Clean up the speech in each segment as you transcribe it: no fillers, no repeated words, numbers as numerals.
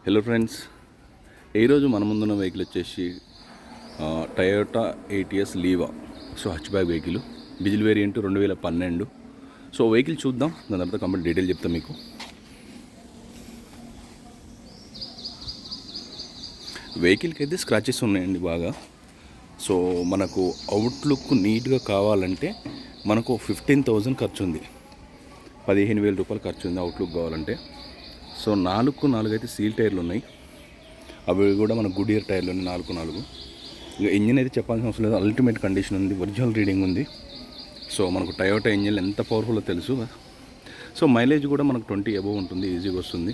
Hello friends, ఈరోజు మన ముందున్న వెహికల్ వచ్చేసి Toyota Etios Liva. So hatchback vehicle, diesel variant 2012. So vehicle చూద్దాం, దాని తర్వాత కంప్లీట్ డీటెయిల్ చెప్తాం మీకు. వెహికల్కి అయితే స్క్రాచెస్ ఉన్నాయండి బాగా. సో మనకు అవుట్లుక్ నీట్గా కావాలంటే మనకు 15,000 ఖర్చు ఉంది, 15,000 రూపాయలు ఖర్చు ఉంది అవుట్లుక్ కావాలంటే. సో 4 అయితే సీల్ టైర్లు ఉన్నాయి, అవి కూడా మన గుడ్ ఇయర్ టైర్లు ఉన్నాయి 4. ఇంకా ఇంజిన్ అయితే చెప్పాల్సిన అవసరం లేదు, అల్టిమేట్ కండిషన్ ఉంది, ఒరిజినల్ రీడింగ్ ఉంది. సో మనకు టయోటా ఇంజిన్ ఎంత పవర్ఫుల్లో తెలుసు. సో మైలేజ్ కూడా మనకు 20 అబోవ్ ఉంటుంది, ఈజీగా వస్తుంది.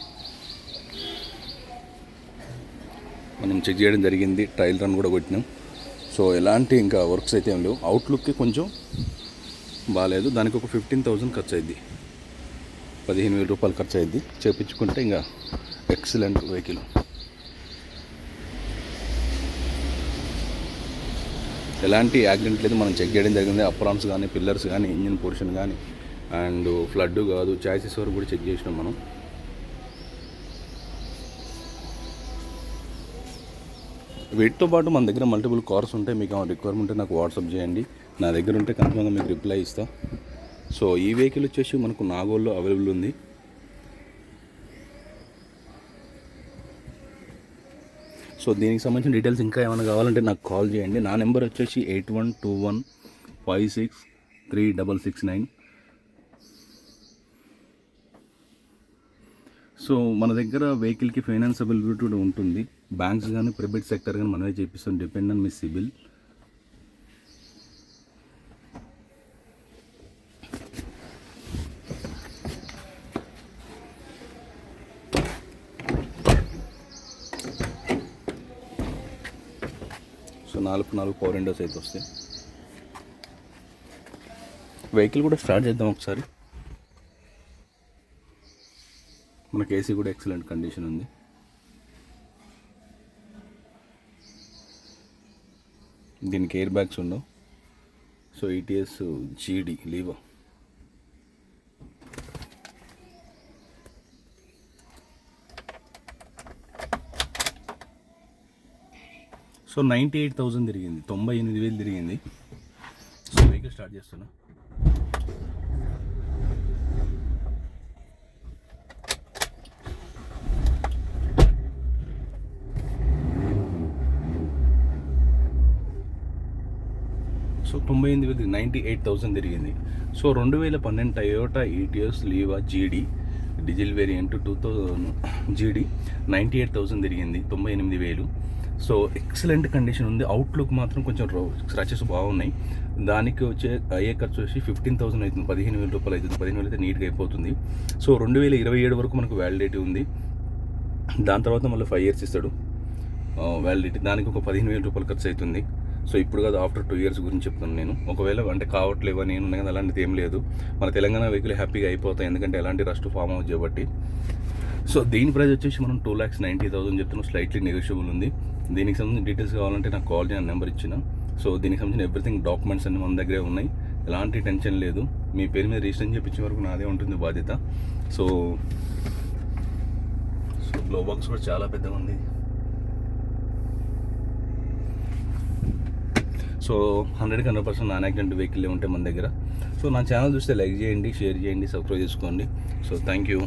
మనం చెక్ చేయడం జరిగింది, ట్రయల్ రన్ కూడా కొట్టినాం. సో ఎలాంటి ఇంకా వర్క్స్ అయితే ఏం లేవు. అవుట్లుక్కి కొంచెం బాగాలేదు, దానికి ఒక 15,000 ఖర్చు అయింది, 15,000 రూపాయలు ఖర్చు అయింది. చేయించుకుంటే ఇంకా ఎక్సలెంట్ వెహికల్. ఎలాంటి యాక్సిడెంట్ లేదు, మనం చెక్ చేయడం జరిగింది. అప్రామ్స్ కానీ, పిల్లర్స్ కానీ, ఇంజిన్ పోర్షన్ కానీ, అండ్ ఫ్లడ్ కాదు, చాయిసెస్ వరకు కూడా చెక్ చేసినాం మనం. వీటితో పాటు మన దగ్గర మల్టిపుల్ కార్స్ ఉంటాయి. మీకు ఏమైనా రిక్వైర్మెంట్ ఉంటే నాకు వాట్సాప్ చేయండి, నా దగ్గర ఉంటే కన్ఫర్మ్గా మీకు రిప్లై ఇస్తా. సో ఈ వెహికల్ వచ్చేసి మనకు నాగోల్లో అవైలబుల్ ఉంది. సో దీనికి సంబంధించిన డీటెయిల్స్ ఇంకా ఏమైనా కావాలంటే నాకు కాల్ చేయండి. నా నెంబర్ వచ్చేసి 8121563669. సో మన దగ్గర వెహికల్కి ఫైనాన్స్ అవైలబిలిటీ కూడా ఉంటుంది. బ్యాంక్స్ కానీ, ప్రైవేట్ సెక్టర్ కానీ మనమే చేపిస్తాం, depend on me CIBIL. So 4 power Windows అయితే వస్తాయి. వెహికల్ కూడా స్టార్ట్ చేద్దాం ఒకసారి. మనకి ఏసీ కూడా ఎక్సలెంట్ కండిషన్ ఉంది. దీనికి ఎయిర్ బ్యాగ్స్ ఉండవు. సో ఈటీఎస్ జీడీ లీవా. సో 98,000 తిరిగింది, 98,000 తిరిగింది. సో వెహికల్ స్టార్ట్ చేస్తున్నా. సో 98,000 తిరిగింది. సో 2012 టయోటా ఈటీఎస్ లీవా జీడీ డీజిల్ వేరియంట్ 2000 జీడీ 98,000 తిరిగింది, 98,000. సో ఎక్సలెంట్ కండిషన్ ఉంది. అవుట్లుక్ మాత్రం కొంచెం స్క్రాచెస్ బాగున్నాయి. దానికి వచ్చే అయ్యే ఖర్చు వచ్చి 15,000 అవుతుంది, 15,000 రూపాయలు అవుతుంది. 15,000 అయితే నీట్గా అయిపోతుంది. సో 2027 వరకు మనకు వ్యాలిడిటీ ఉంది. దాని తర్వాత మళ్ళీ 5 years ఇస్తాడు వ్యాలిడిటీ. దానికి ఒక 15,000 రూపాయలు ఖర్చు అవుతుంది. సో ఇప్పుడు కాదు, ఆఫ్టర్ 2 years గురించి చెప్తాను నేను. ఒకవేళ అంటే కావట్లేవా నేను కదా, అలాంటిది ఏం లేదు. మన తెలంగాణ వెహికల్ హ్యాపీగా అయిపోతాయి, ఎందుకంటే ఎలాంటి రస్ట్ ఫామ్ అవుట్ చేయబట్టి. సో దీని ప్రైస్ వచ్చేసి మనం 2,90,000 చెప్తున్నాం, స్లైట్లీ నెగోషియబుల్ ఉంది. దీనికి సంబంధించిన డీటెయిల్స్ కావాలంటే నాకు కాల్ చేయని నెంబర్ ఇచ్చిన. సో దీనికి సంబంధించిన ఎవ్రీథింగ్ డాక్యుమెంట్స్ అన్ని మన దగ్గరే ఉన్నాయి, ఎలాంటి టెన్షన్ లేదు. మీ పేరు మీద రిజిస్ట్రేషన్ చేయించే వరకు నాదే ఉంటుంది బాధ్యత. సో గ్లో బాక్స్ కూడా చాలా పెద్దగా ఉంది. సో 100కి 100% నాన్ యాక్సిడెంట్ వెహికల్ ఉంటాయి మన దగ్గర. సో నా ఛానల్ చూస్తే లైక్ చేయండి, షేర్ చేయండి, సబ్స్క్రైబ్ చేసుకోండి. So thank you.